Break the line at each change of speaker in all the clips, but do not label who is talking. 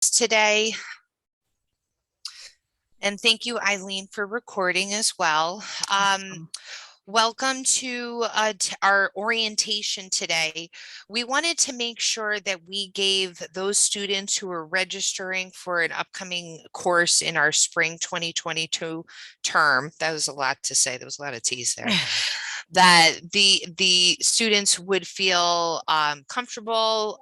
today. And thank you, Eileen, for recording as well. Welcome to our orientation today. We wanted to make sure that we gave those students who are registering for an upcoming course in our spring 2022 term. That was a lot to say. There was a lot of T's there. That the students would feel comfortable.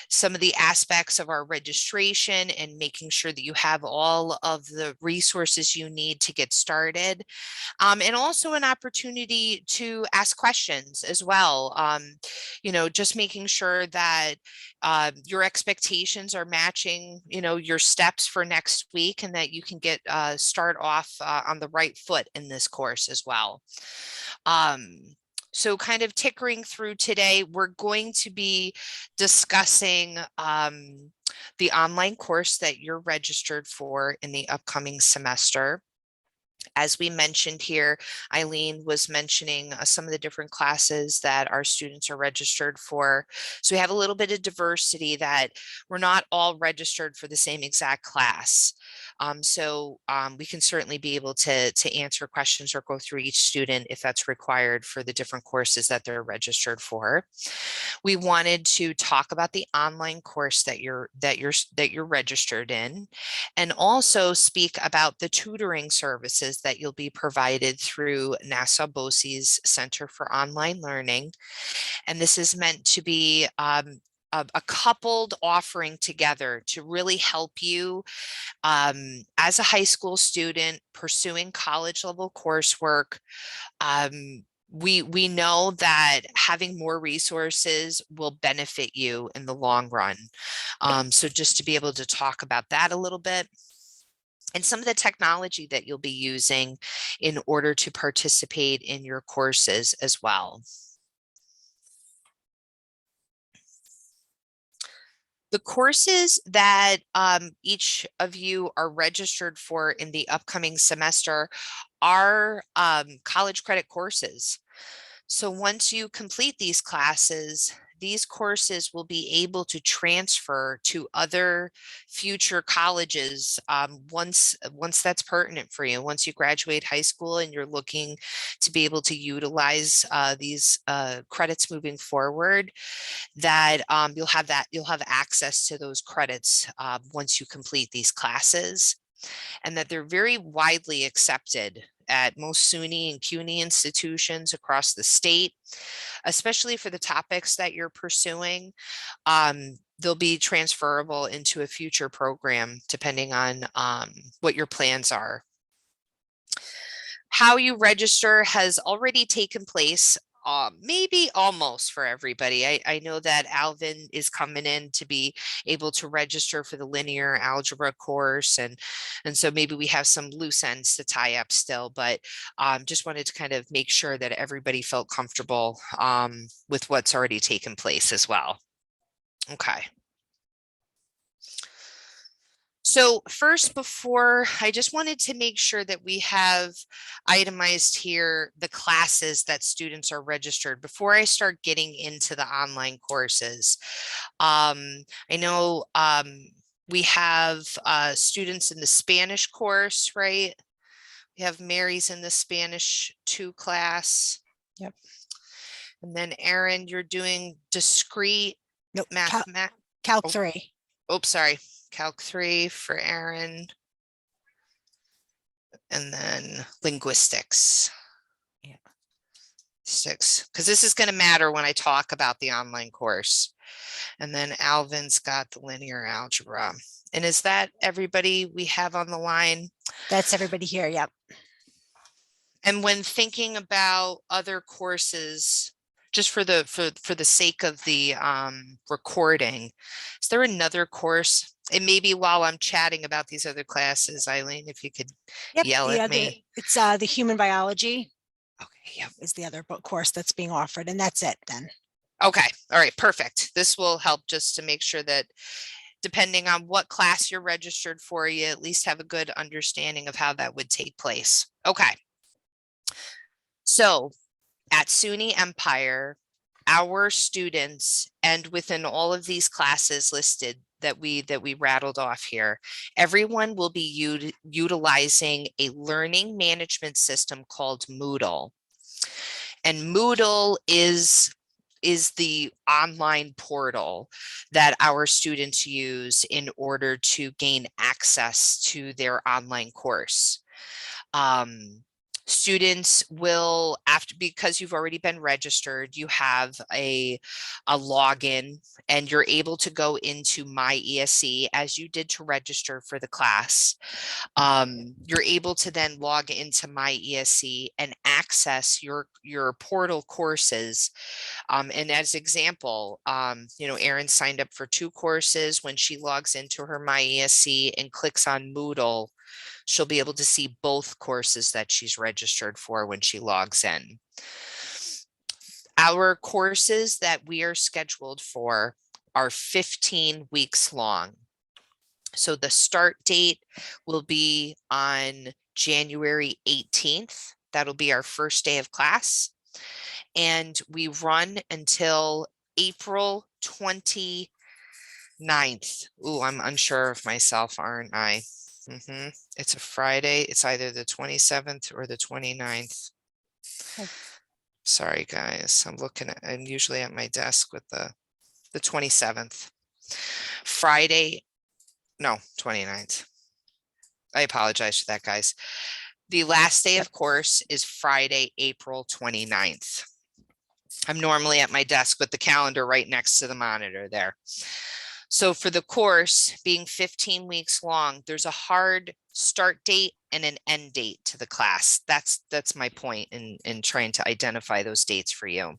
Some of the aspects of our registration and making sure that you have all of the resources you need to get started. And also an opportunity to ask questions as well. Just making sure that your expectations are matching, your steps for next week, and that you can get start off on the right foot in this course as well. So kind of tickering through today, we're going to be discussing the online course that you're registered for in the upcoming semester. As we mentioned here, Eileen was mentioning some of the different classes that our students are registered for. So we have a little bit of diversity that we're not all registered for the same exact class. We can certainly be able to answer questions or go through each student if that's required for the different courses that they're registered for. We wanted to talk about the online course that you're registered in, and also speak about the tutoring services that you'll be provided through Nassau BOCES Center for Online Learning. And this is meant to be a coupled offering together to really help you as a high school student pursuing college level coursework. We know that having more resources will benefit you in the long run. So just to be able to talk about that a little bit, and some of the technology that you'll be using in order to participate in your courses as well. The courses that each of you are registered for in the upcoming semester are college credit courses. So once you complete these classes, these courses will be able to transfer to other future colleges once that's pertinent for you. Once you graduate high school and you're looking to be able to utilize these credits moving forward, that you'll have access to those credits once you complete these classes, and that they're very widely accepted at most SUNY and CUNY institutions across the state, especially for the topics that you're pursuing. They'll be transferable into a future program depending on what your plans are. How you register has already taken place. Maybe almost for everybody. I know that Alvin is coming in to be able to register for the linear algebra course, and so maybe we have some loose ends to tie up still, but just wanted to kind of make sure that everybody felt comfortable with what's already taken place as well. Okay. So first, before I just wanted to make sure that we have itemized here the classes that students are registered before I start getting into the online courses. I know we have students in the Spanish course, right? We have Mary's in the Spanish 2 class.
Yep.
And then Erin, you're doing discrete mathematics.
Calc 3.
Oh, sorry. Calc 3 for Erin. And then linguistics.
Yeah.
6, because this is going to matter when I talk about the online course. And then Alvin's got the linear algebra. And is that everybody we have on the line?
That's everybody here. Yep.
And when thinking about other courses, just for the sake of the recording, is there another course? And maybe while I'm chatting about these other classes, Eileen, if you could yell at me.
It's the human biology.
Okay, yeah,
is the other book course that's being offered, and that's it then.
Okay, all right, perfect. This will help just to make sure that depending on what class you're registered for, you at least have a good understanding of how that would take place. Okay. So at SUNY Empire, our students, and within all of these classes listed, that we rattled off here, everyone will be utilizing a learning management system called Moodle. And Moodle is the online portal that our students use in order to gain access to their online course. Students will, after, because you've already been registered, you have a login, and you're able to go into My ESC as you did to register for the class. You're able to then log into My ESC and access your portal courses. And as example, Erin signed up for 2 courses. When she logs into her My ESC and clicks on Moodle, she'll be able to see both courses that she's registered for when she logs in. Our courses that we are scheduled for are 15 weeks long. So the start date will be on January 18th. That'll be our first day of class. And we run until April 29th. Ooh, I'm unsure of myself, aren't I? It's a Friday. It's either the 27th or the 29th. Sorry, guys. I'm usually at my desk with the 27th. Friday, no, 29th. I apologize for that, guys. The last day of course is Friday, April 29th. I'm normally at my desk with the calendar right next to the monitor there. So for the course being 15 weeks long, there's a hard start date and an end date to the class. That's my point in trying to identify those dates for you.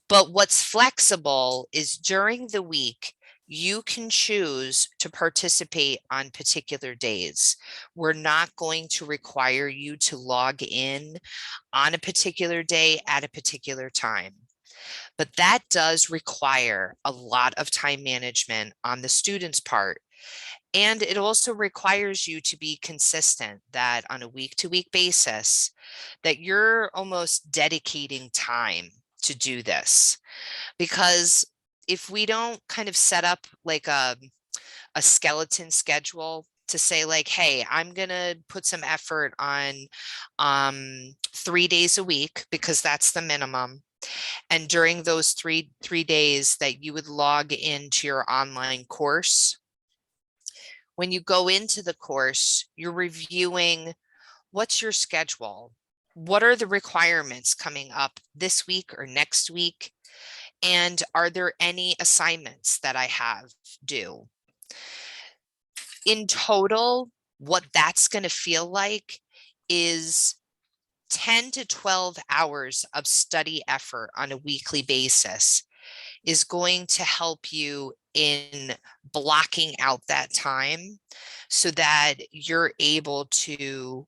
But what's flexible is during the week, you can choose to participate on particular days. We're not going to require you to log in on a particular day at a particular time. But that does require a lot of time management on the student's part. And it also requires you to be consistent, that on a week-to-week basis, that you're almost dedicating time to do this. Because if we don't kind of set up like a skeleton schedule to say like, hey, I'm gonna put some effort on 3 days a week, because that's the minimum. And during those three days that you would log into your online course, when you go into the course, you're reviewing what's your schedule? What are the requirements coming up this week or next week? And are there any assignments that I have due? In total, what that's going to feel like is 10 to 12 hours of study effort on a weekly basis is going to help you in blocking out that time so that you're able to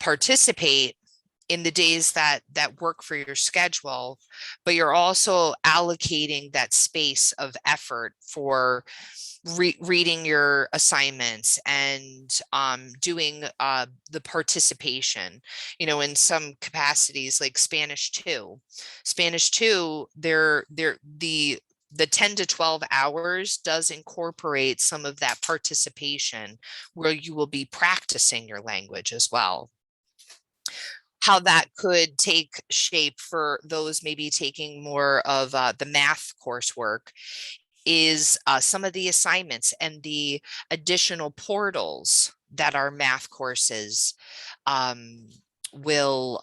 participate in the days that work for your schedule, but you're also allocating that space of effort for reading your assignments and doing the participation, in some capacities like Spanish 2. Spanish 2, the 10 to 12 hours does incorporate some of that participation where you will be practicing your language as well. How that could take shape for those maybe taking more of the math coursework is some of the assignments and the additional portals that our math courses will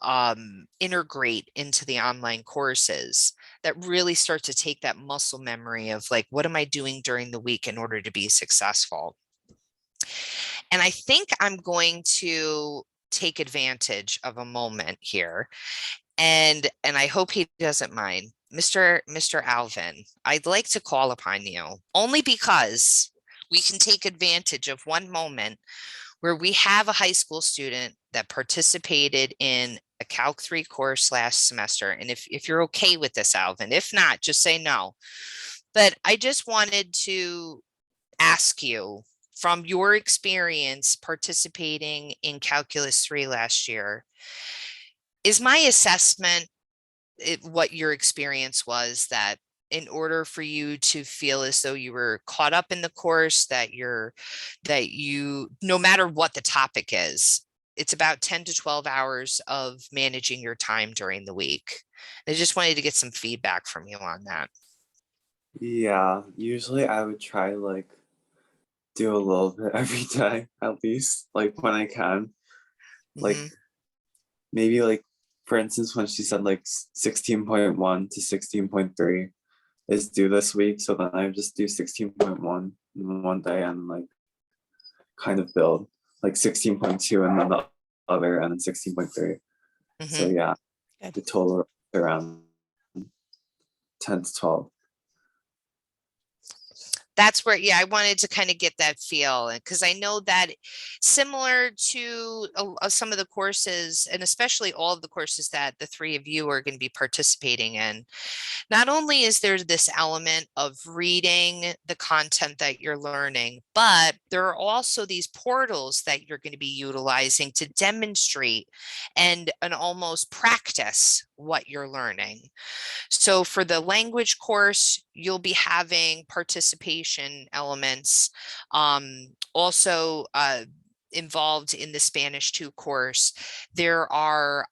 integrate into the online courses, that really start to take that muscle memory of like, what am I doing during the week in order to be successful? And I think I'm going to take advantage of a moment here, and I hope he doesn't mind. Mr. Alvin, I'd like to call upon you only because we can take advantage of one moment where we have a high school student that participated in a Calc 3 course last semester. And if you're okay with this, Alvin, if not, just say no. But I just wanted to ask you, from your experience participating in Calculus 3 last year, is my assessment what your experience was, that in order for you to feel as though you were caught up in the course, that you, no matter what the topic is, it's about 10 to 12 hours of managing your time during the week. I just wanted to get some feedback from you on that.
Yeah, usually I would try like do a little bit every day at least, like when I can. Like
Mhm.
maybe like for instance when she said like 16.1 to 16.3 is due this week, so then I just do 16.1 in one day and like kind of build like 16.2 and then the other and then 16.3. So
Mhm.
yeah,
Good.
the total around 10 to 12.
That's where, yeah, I wanted to kind of get that feel, because I know that similar to some of the courses, and especially all of the courses that the three of you are going to be participating in, not only is there this element of reading the content that you're learning, but there are also these portals that you're going to be utilizing to demonstrate and almost practice what you're learning. So for the language course, you'll be having participation elements. Also involved in the Spanish 2 course, there are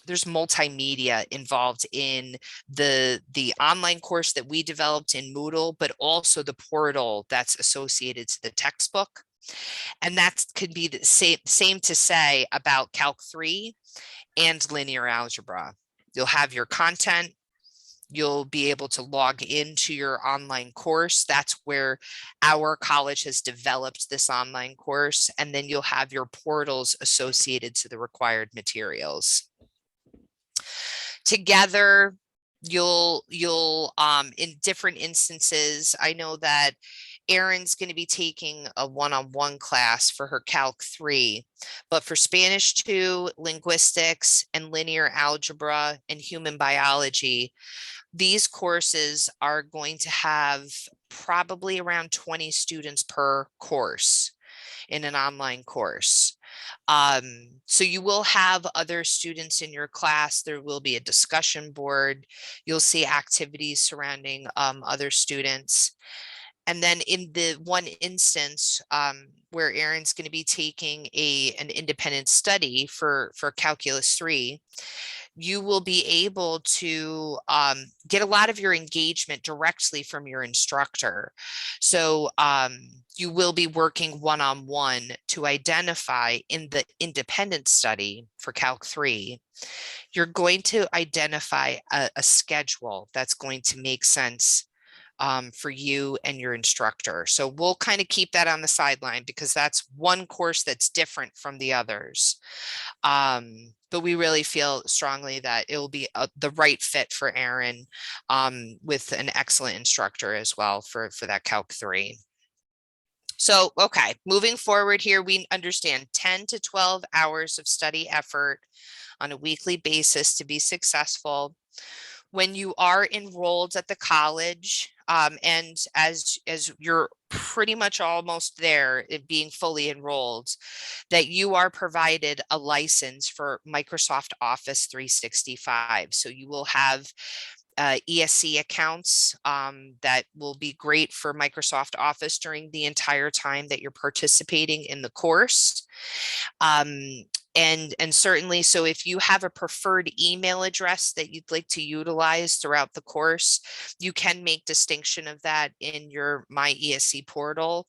there's multimedia involved in the online course that we developed in Moodle, but also the portal that's associated to the textbook. And that could be the same to say about Calc 3 and linear algebra. You'll have your content. You'll be able to log into your online course. That's where our college has developed this online course. And then you'll have your portals associated to the required materials. Together, you'll in different instances, I know that Erin's going to be taking a one-on-one class for her Calc 3, but for Spanish 2, linguistics, and linear algebra and human biology, these courses are going to have probably around 20 students per course in an online course. So you will have other students in your class. There will be a discussion board. You'll see activities surrounding other students. And then in the one instance where Erin's going to be taking an independent study for Calculus 3, you will be able to get a lot of your engagement directly from your instructor. So you will be working one-on-one to identify in the independent study for Calc 3, you're going to identify a schedule that's going to make sense for you and your instructor. So we'll kind of keep that on the sideline because that's one course that's different from the others. But we really feel strongly that it will be the right fit for Erin with an excellent instructor as well for that Calc 3. So, okay, moving forward here, we understand 10 to 12 hours of study effort on a weekly basis to be successful. When you are enrolled at the college, and as you're pretty much almost there, being fully enrolled, that you are provided a license for Microsoft Office 365. So you will have ESC accounts that will be great for Microsoft Office during the entire time that you're participating in the course. And certainly, so if you have a preferred email address that you'd like to utilize throughout the course, you can make distinction of that in your My ESC portal.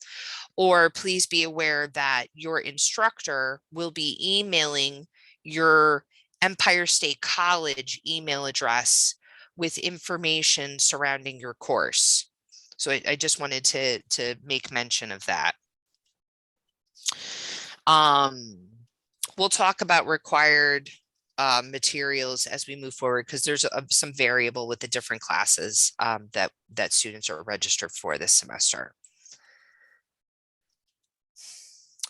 Or please be aware that your instructor will be emailing your Empire State College email address with information surrounding your course. So I just wanted to make mention of that. We'll talk about required materials as we move forward because there's some variable with the different classes that students are registered for this semester.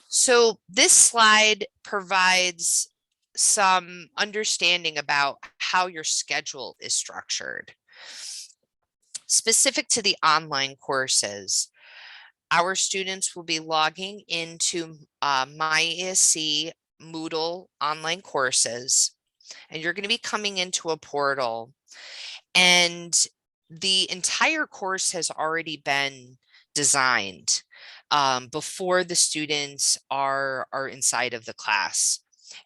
So this slide provides some understanding about how your schedule is structured. Specific to the online courses, our students will be logging into My ESC Moodle online courses, and you're going to be coming into a portal, and the entire course has already been designed before the students are inside of the class.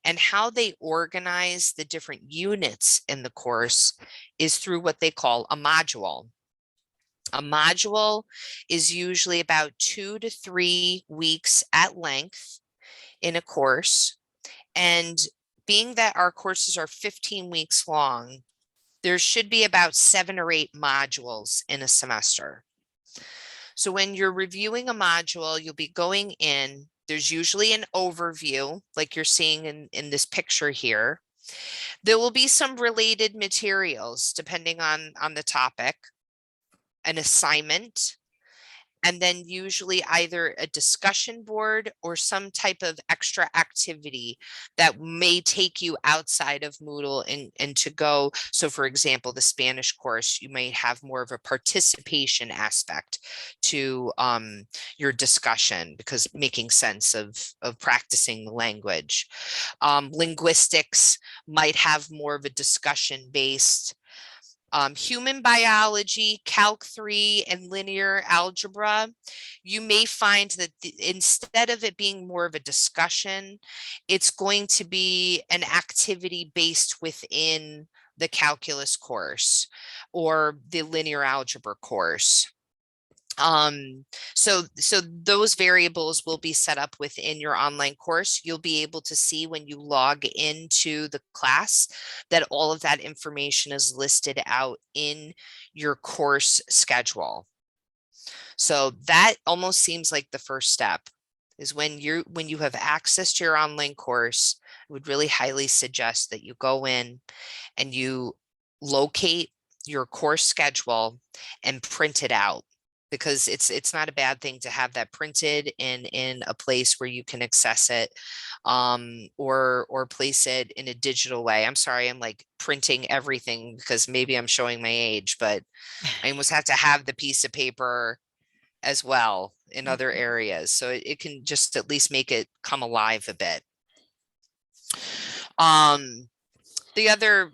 And how they organize the different units in the course is through what they call a module. A module is usually about 2 to 3 weeks at length in a course. And being that our courses are 15 weeks long, there should be about 7 or 8 modules in a semester. So when you're reviewing a module, you'll be going in, there's usually an overview, like you're seeing in this picture here. There will be some related materials depending on the topic, an assignment, and then usually either a discussion board or some type of extra activity that may take you outside of Moodle and to go. So for example, the Spanish course, you may have more of a participation aspect to your discussion because making sense of practicing the language. Linguistics might have more of a discussion based. Human biology, Calc 3, and linear algebra, you may find that instead of it being more of a discussion, it's going to be an activity based within the calculus course or the linear algebra course. So those variables will be set up within your online course. You'll be able to see when you log into the class that all of that information is listed out in your course schedule. So that almost seems like the first step is when you have access to your online course. I would really highly suggest that you go in and you locate your course schedule and print it out, because it's not a bad thing to have that printed in a place where you can access it, or place it in a digital way. I'm sorry, I'm like printing everything because maybe I'm showing my age, but I almost have to have the piece of paper as well in other areas. So it can just at least make it come alive a bit. The other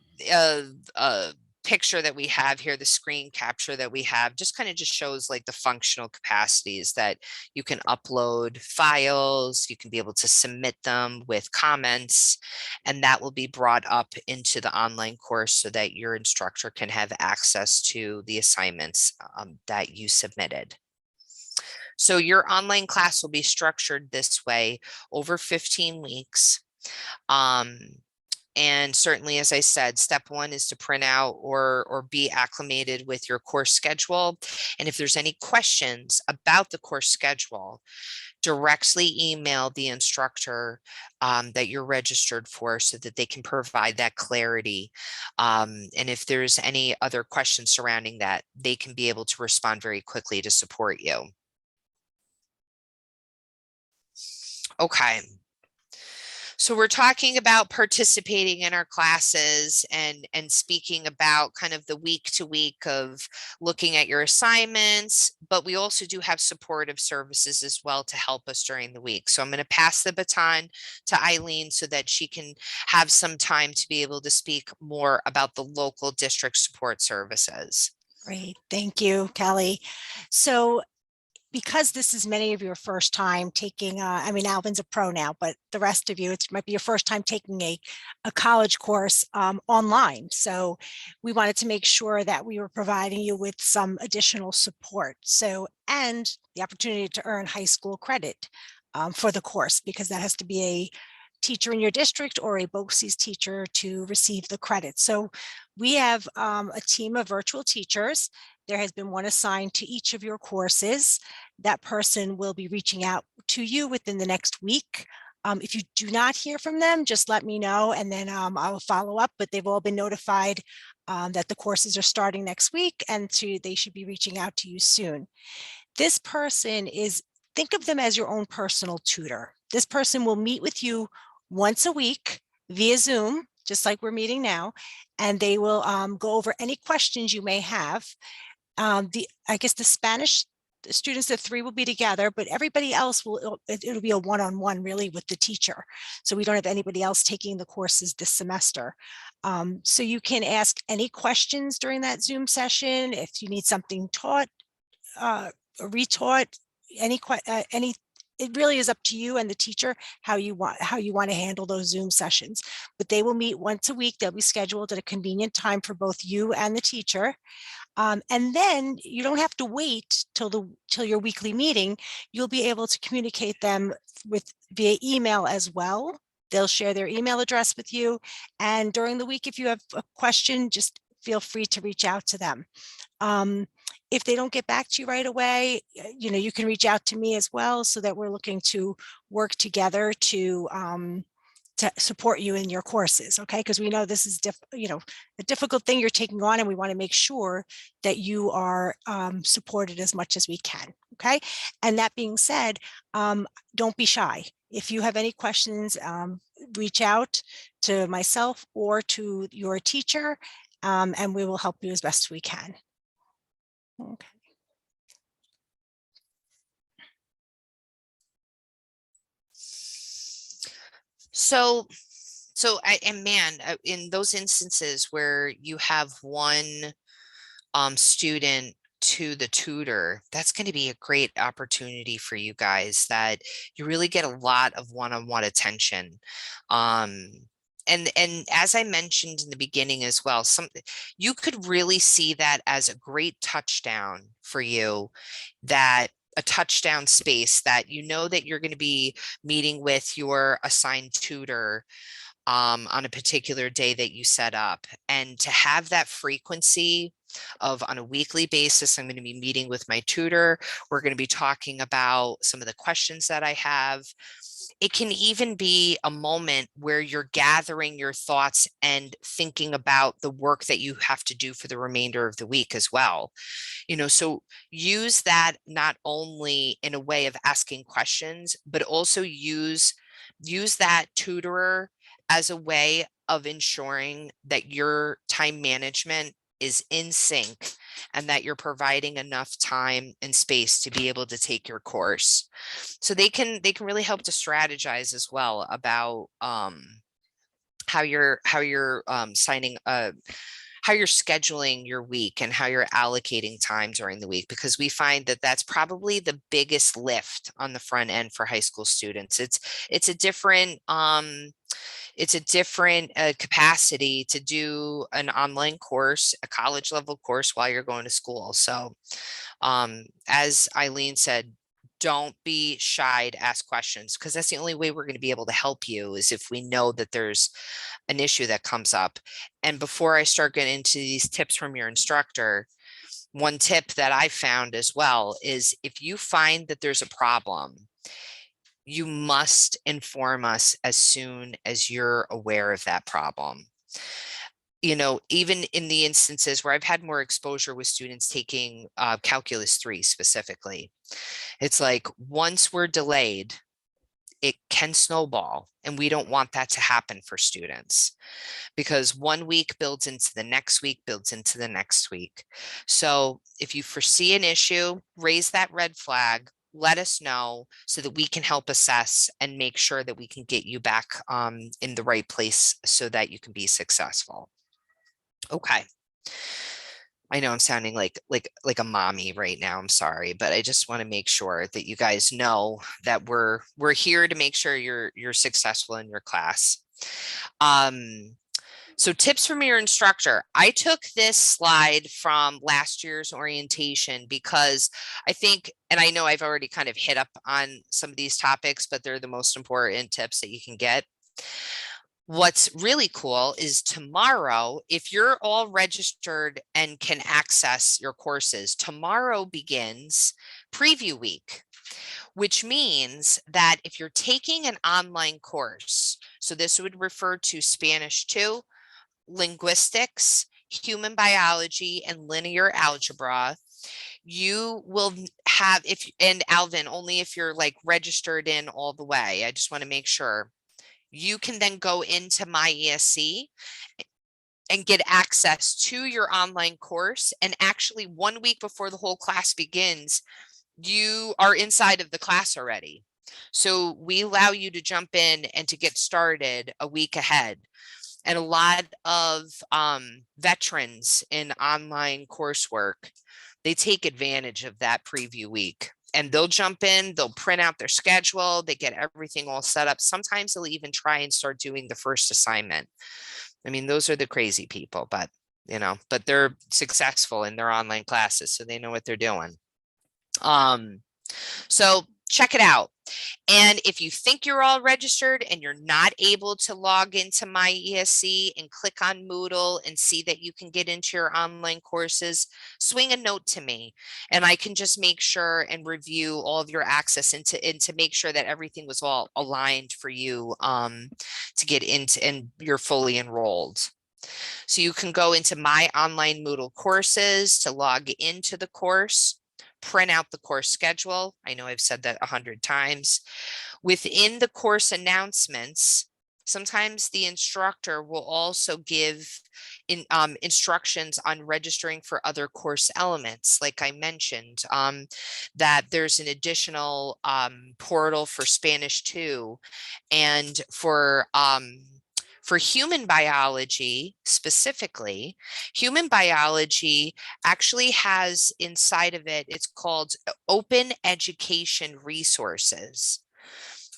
picture that we have here, the screen capture that we have, just kind of just shows like the functional capacities that you can upload files, you can be able to submit them with comments, and that will be brought up into the online course so that your instructor can have access to the assignments that you submitted. So your online class will be structured this way over 15 weeks. And certainly, as I said, step 1 is to print out or be acclimated with your course schedule. And if there's any questions about the course schedule, directly email the instructor that you're registered for so that they can provide that clarity. And if there's any other questions surrounding that, they can be able to respond very quickly to support you. Okay. So we're talking about participating in our classes and speaking about kind of the week to week of looking at your assignments, but we also do have supportive services as well to help us during the week. So I'm going to pass the baton to Eileen so that she can have some time to be able to speak more about the local district support services.
Great. Thank you, Kelly. So because this is many of your first time taking, I mean, Alvin's a pro now, but the rest of you, it might be your first time taking a college course online. So we wanted to make sure that we were providing you with some additional support. So, and the opportunity to earn high school credit for the course, because that has to be a teacher in your district or a BOCES teacher to receive the credit. So we have a team of virtual teachers. There has been one assigned to each of your courses. That person will be reaching out to you within the next week. If you do not hear from them, just let me know and then I'll follow up, but they've all been notified that the courses are starting next week and they should be reaching out to you soon. This person think of them as your own personal tutor. This person will meet with you once a week via Zoom, just like we're meeting now, and they will go over any questions you may have. I guess the Spanish the students of 3 will be together, but everybody else it'll be a one-on-one really with the teacher. So we don't have anybody else taking the courses this semester. So you can ask any questions during that Zoom session. If you need something taught, or retaught, any, it really is up to you and the teacher how you want to handle those Zoom sessions. But they will meet once a week. They'll be scheduled at a convenient time for both you and the teacher. And then you don't have to wait till your weekly meeting. You'll be able to communicate them via email as well. They'll share their email address with you. And during the week, if you have a question, just feel free to reach out to them. If they don't get back to you right away, you can reach out to me as well, so that we're looking to work together to support you in your courses. Okay. Because we know this is a difficult thing you're taking on, and we want to make sure that you are supported as much as we can. Okay. And that being said, don't be shy. If you have any questions, reach out to myself or to your teacher, and we will help you as best we can. Okay.
In those instances where you have one student to the tutor, that's going to be a great opportunity for you guys, that you really get a lot of one-on-one attention. And as I mentioned in the beginning as well, you could really see that as a great touchdown for you, that a touchdown space that that you're going to be meeting with your assigned tutor on a particular day that you set up, and to have that frequency of, on a weekly basis, I'm going to be meeting with my tutor. We're going to be talking about some of the questions that I have. It can even be a moment where you're gathering your thoughts and thinking about the work that you have to do for the remainder of the week as well. So use that not only in a way of asking questions, but also use that tutorer as a way of ensuring that your time management is in sync, and that you're providing enough time and space to be able to take your course. So they can really help to strategize as well about how you're scheduling your week and how you're allocating time during the week, because we find that that's probably the biggest lift on the front end for high school students. It's a different capacity to do an online course, a college level course, while you're going to school. So as Eileen said, don't be shy to ask questions, because that's the only way we're going to be able to help you, is if we know that there's an issue that comes up. And before I start getting into these tips from your instructor, one tip that I found as well is, if you find that there's a problem, you must inform us as soon as you're aware of that problem. Even in the instances where I've had more exposure with students taking Calculus 3 specifically, it's like, once we're delayed, it can snowball, and we don't want that to happen for students, because one week builds into the next week, builds into the next week. So if you foresee an issue, raise that red flag, let us know, so that we can help assess and make sure that we can get you back in the right place so that you can be successful. Okay. I know I'm sounding like a mommy right now. I'm sorry, but I just want to make sure that you guys know that we're here to make sure you're successful in your class. So tips from your instructor. I took this slide from last year's orientation, because I think, and I know I've already kind of hit up on some of these topics, but they're the most important tips that you can get. What's really cool is tomorrow, if you're all registered and can access your courses, tomorrow begins preview week, which means that if you're taking an online course, so this would refer to Spanish 2, linguistics, human biology, and linear algebra, you will have, and Alvin, only if you're like registered in all the way. I just want to make sure. You can then go into my ESC and get access to your online course. And actually, 1 week before the whole class begins, you are inside of the class already. So we allow you to jump in and to get started a week ahead. And a lot of veterans in online coursework, they take advantage of that preview week. And they'll jump in, they'll print out their schedule, they get everything all set up. Sometimes they'll even try and start doing the first assignment. I mean, those are the crazy people, but but they're successful in their online classes, so they know what they're doing. So check it out. And if you think you're all registered and you're not able to log into My ESC and click on Moodle and see that you can get into your online courses, swing a note to me and I can just make sure and review all of your access and to make sure that everything was all aligned for you to get into and you're fully enrolled. So you can go into My Online Moodle Courses to log into the course, print out the course schedule. I know I've said that 100 times. Within the course announcements, sometimes the instructor will also give instructions on registering for other course elements. Like I mentioned, that there's an additional portal for Spanish 2 and for human biology specifically, human biology actually has inside of it, it's called Open Education Resources,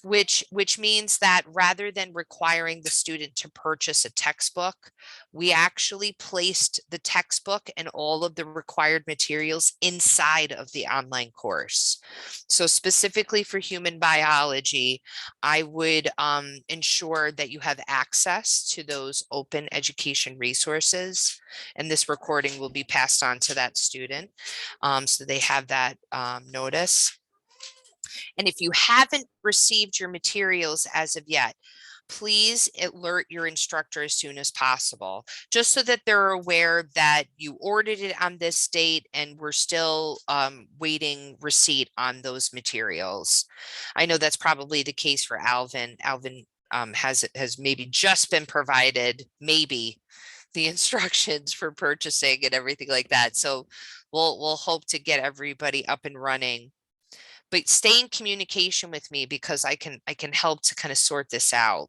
which means that rather than requiring the student to purchase a textbook, we actually placed the textbook and all of the required materials inside of the online course. So specifically for human biology, I would ensure that you have access to those open education resources, and this recording will be passed on to that student so they have that notice. And if you haven't received your materials as of yet, please alert your instructor as soon as possible, just so that they're aware that you ordered it on this date and we're still waiting receipt on those materials. I know that's probably the case for Alvin. Alvin has maybe just been provided, maybe, the instructions for purchasing and everything like that. So we'll hope to get everybody up and running. But stay in communication with me because I can help to kind of sort this out.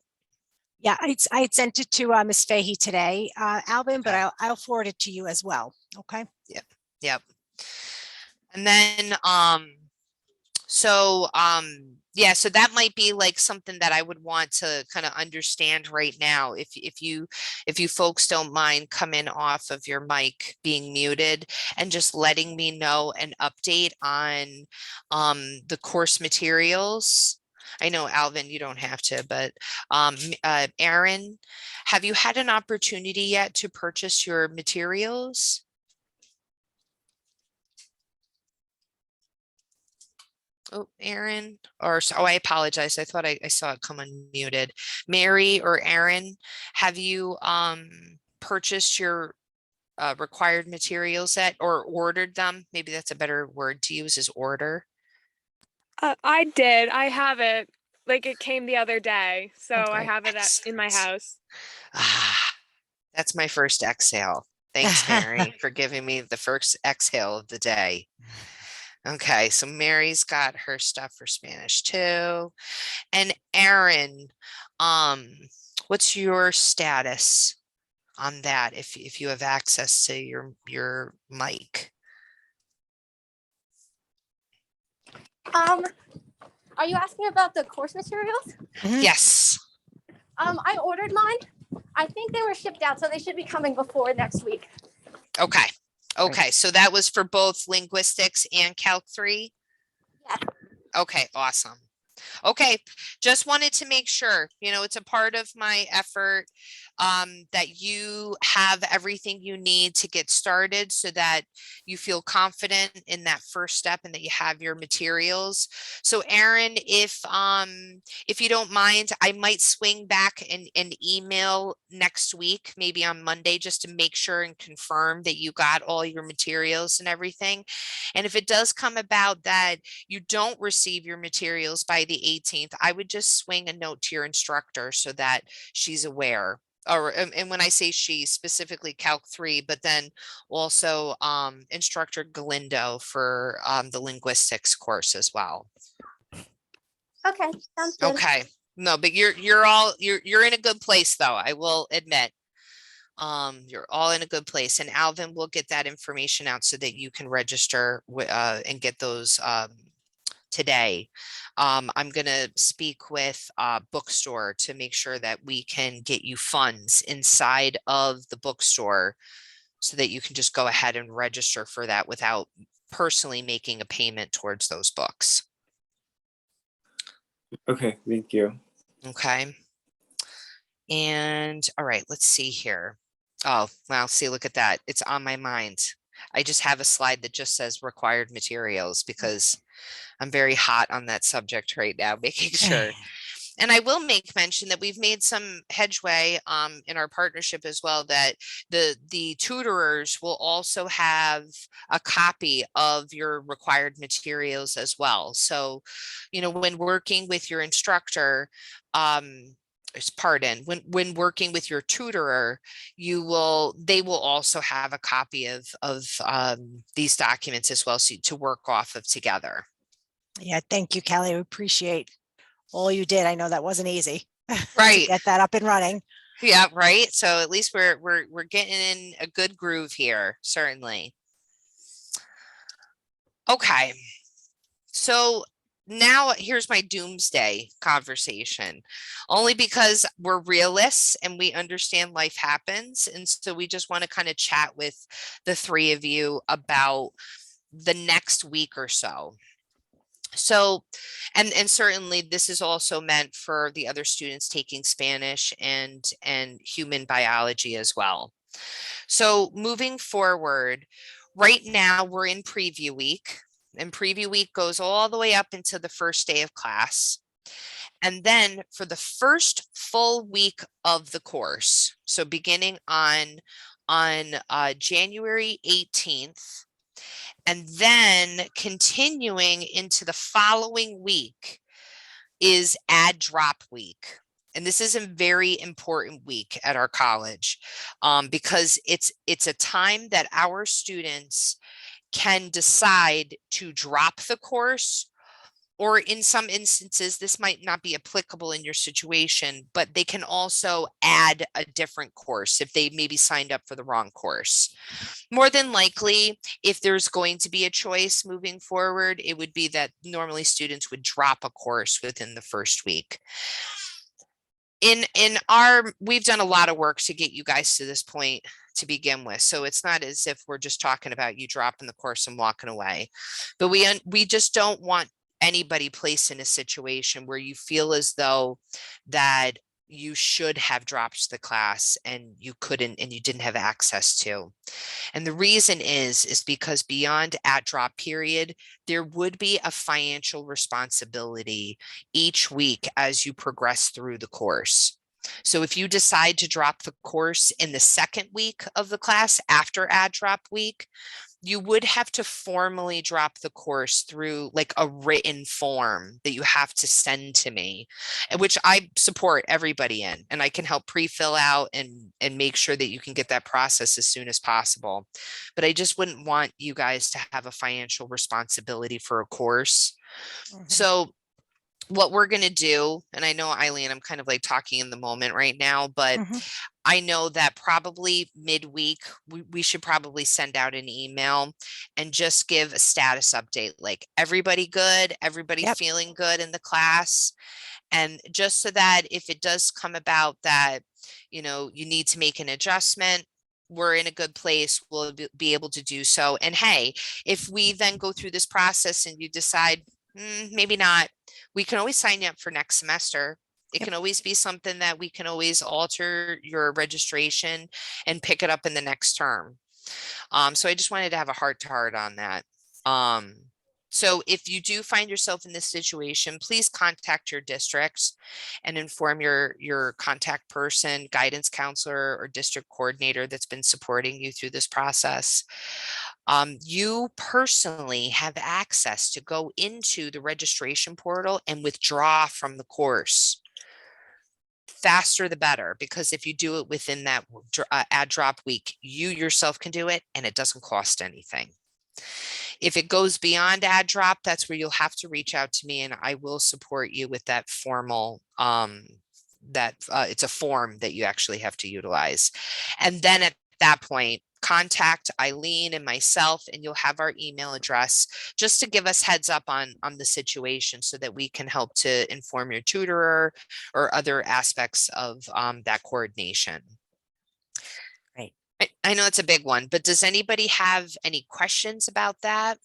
Yeah, I had sent it to Ms. Fahey today, Alvin, but
Okay.
I'll forward it to you as well. Okay.
Yep. And then yeah, so that might be like something that I would want to kind of understand right now. If you folks don't mind coming off of your mic being muted and just letting me know an update on the course materials. I know Alvin, you don't have to, but Aaron, have you had an opportunity yet to purchase your materials? Oh, Aaron, oh, I apologize. I thought I saw it come unmuted. Mary or Aaron, have you purchased your required materials yet or ordered them? Maybe that's a better word to use, is order.
I did. I have it. Like it came the other day, so I
Okay.
have it in my
Excellent.
house.
Ah, that's my first exhale. Thanks, Mary, for giving me the first exhale of the day. Okay, so Mary's got her stuff for Spanish 2. And Aaron, what's your status on that if you have access to your mic?
Are you asking about the course materials?
Yes.
I ordered mine. I think they were shipped out, so they should be coming before next week.
Okay. Okay, so that was for both linguistics and Calc 3?
Yeah.
Okay, awesome. Okay, just wanted to make sure, it's a part of my effort that you have everything you need to get started so that you feel confident in that first step and that you have your materials. So Aaron, if you don't mind, I might swing back and email next week, maybe on Monday, just to make sure and confirm that you got all your materials and everything. And if it does come about that you don't receive your materials by the 18th, I would just swing a note to your instructor so that she's aware. or, and when I say she, specifically Calc 3, but then also instructor Galindo for the linguistics course as well.
Okay, sounds good.
Okay. No, but you're in a good place though, I will admit. You're all in a good place, and Alvin will get that information out so that you can register and get those today. I'm gonna speak with bookstore to make sure that we can get you funds inside of the bookstore so that you can just go ahead and register for that without personally making a payment towards those books.
Okay, thank you.
Okay. And all right, let's see here. Oh, well, see, look at that. It's on my mind. I just have a slide that just says required materials because I'm very hot on that subject right now, making sure. And I will make mention that we've made some headway in our partnership as well, that the tutorers will also have a copy of your required materials as well. So, you know, when working with your instructor, when working with your tutorer, they will also have a copy of these documents as well, so to work off of together.
Yeah, thank you, Kelly. We appreciate all you did. I know that wasn't easy to
Right.
get that up and running.
Yeah, right. So at least we're getting in a good groove here, certainly. Okay. So now here's my doomsday conversation, only because we're realists and we understand life happens. And so we just want to kind of chat with the three of you about the next week or so. So, and certainly this is also meant for the other students taking Spanish and human biology as well. So moving forward, right now we're in preview week, and preview week goes all the way up until the first day of class. And then for the first full week of the course, so beginning on January 18th, and then continuing into the following week is add drop week. And this is a very important week at our college because it's a time that our students can decide to drop the course, or in some instances, this might not be applicable in your situation, but they can also add a different course if they maybe signed up for the wrong course. More than likely, if there's going to be a choice moving forward, it would be that normally students would drop a course within the first week. We've done a lot of work to get you guys to this point to begin with. So it's not as if we're just talking about you dropping the course and walking away, but we just don't want anybody placed in a situation where you feel as though that you should have dropped the class and you couldn't, and you didn't have access to. And the reason is because beyond at drop period, there would be a financial responsibility each week as you progress through the course. So if you decide to drop the course in the second week of the class after add drop week, you would have to formally drop the course through like a written form that you have to send to me, which I support everybody in, and I can help pre-fill out and make sure that you can get that process as soon as possible. But I just wouldn't want you guys to have a financial responsibility for a course. So what we're going to do, and I know, Eileen, I'm kind of like talking in the moment right now, but I know that probably midweek, we should probably send out an email and just give a status update, like everybody good, everybody feeling good in the class. And just so that if it does come about that, you know, you need to make an adjustment, we're in a good place, we'll be able to do so. And hey, if we then go through this process and you decide, maybe not, we can always sign you up for next semester. It can always be something that we can always alter your registration and pick it up in the next term. So I just wanted to have a heart-to-heart on that. So if you do find yourself in this situation, please contact your districts and inform your contact person, guidance counselor, or district coordinator that's been supporting you through this process. You personally have access to go into the registration portal and withdraw from the course faster the better, because if you do it within that add drop week, you yourself can do it and it doesn't cost anything. If it goes beyond add drop, that's where you'll have to reach out to me and I will support you with that formal, it's a form that you actually have to utilize. And then at that point, contact Eileen and myself, and you'll have our email address just to give us heads up on the situation so that we can help to inform your tutor or other aspects of that coordination.
Great.
I know it's a big one, but does anybody have any questions about that?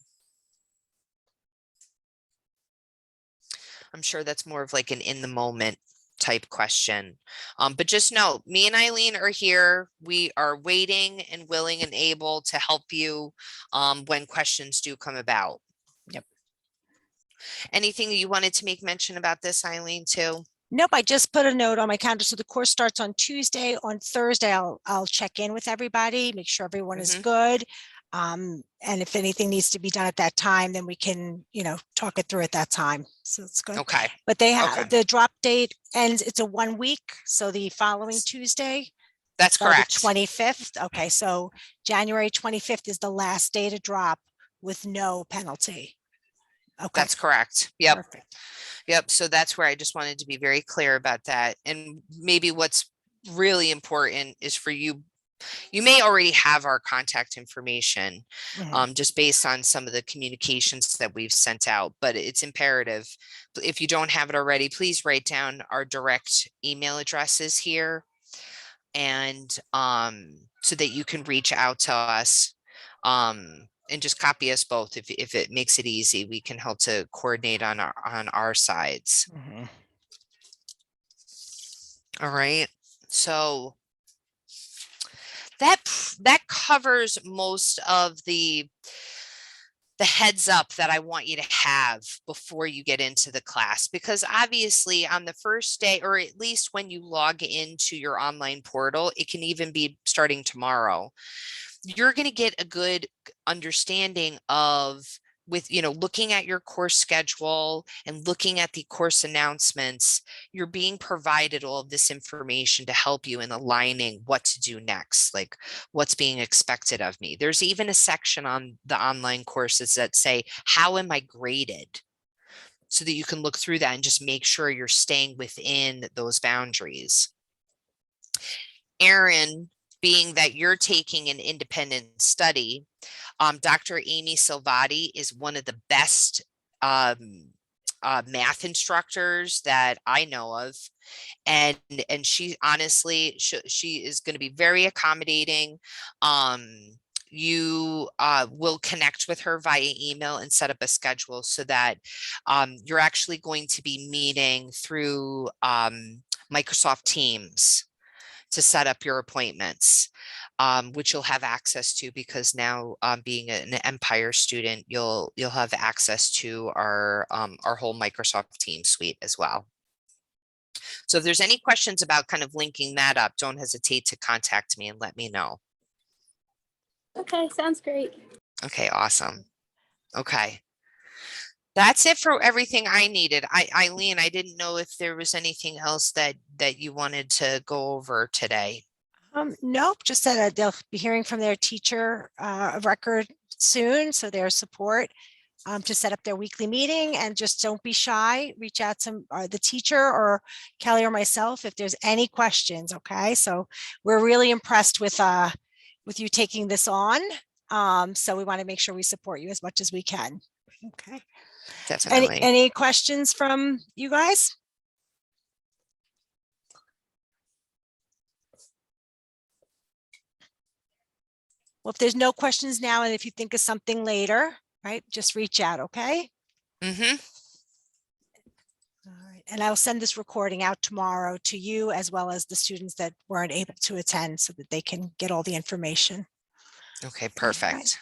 I'm sure that's more of like an in the moment type question. But just know, me and Eileen are here. We are waiting and willing and able to help you when questions do come about.
Yep.
Anything you wanted to make mention about this, Eileen, too?
Nope, I just put a note on my calendar. So the course starts on Tuesday. On Thursday, I'll check in with everybody, make sure everyone is good. And if anything needs to be done at that time, then we can, talk it through at that time. So it's good.
Okay.
But they have the drop date ends, it's a 1 week. So the following Tuesday.
That's correct.
25th. Okay. So January 25th is the last day to drop with no penalty. Okay.
That's correct. Yep.
Perfect.
Yep. So that's where I just wanted to be very clear about that. And maybe what's really important is for you. You may already have our contact information just based on some of the communications that we've sent out, but it's imperative. If you don't have it already, please write down our direct email addresses here and so that you can reach out to us and just copy us both. If it makes it easy, we can help to coordinate on our sides. All right. So that covers most of the heads up that I want you to have before you get into the class, because obviously on the first day, or at least when you log into your online portal, it can even be starting tomorrow. You're going to get a good understanding of looking at your course schedule and looking at the course announcements. You're being provided all of this information to help you in aligning what to do next, like what's being expected of me. There's even a section on the online courses that say, how am I graded? So that you can look through that and just make sure you're staying within those boundaries. Erin, being that you're taking an independent study, Dr. Amy Silvati is one of the best math instructors that I know of. And she honestly, she is going to be very accommodating. You will connect with her via email and set up a schedule so that you're actually going to be meeting through Microsoft Teams to set up your appointments, which you'll have access to, because now being an Empire student, you'll have access to our whole Microsoft Teams suite as well. So if there's any questions about kind of linking that up, don't hesitate to contact me and let me know.
Okay, sounds great.
Okay, awesome. Okay. That's it for everything I needed. Eileen, I didn't know if there was anything else that you wanted to go over today.
Nope, just that they'll be hearing from their teacher of record soon, so their support to set up their weekly meeting, and just don't be shy. Reach out to the teacher or Kelly or myself if there's any questions. Okay, so we're really impressed with you taking this on. So we want to make sure we support you as much as we can. Okay.
Definitely.
Any questions from you guys? Well, if there's no questions now, and if you think of something later, right, just reach out, okay? All right. And I'll send this recording out tomorrow to you, as well as the students that weren't able to attend, so that they can get all the information.
Okay, perfect.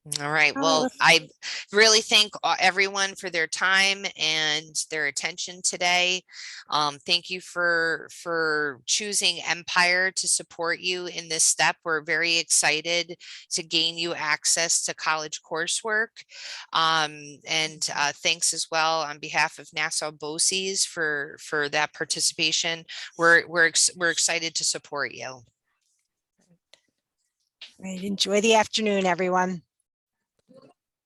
All right.
All right,
Well,
well-
I really thank everyone for their time and their attention today. Thank you for choosing Empire to support you in this step. We're very excited to gain you access to college coursework. And thanks as well on behalf of Nassau BOCES for that participation. We're excited to support you.
Right, enjoy the afternoon, everyone.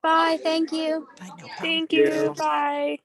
Bye, thank you.
Bye, no problem.
Thank you. Bye.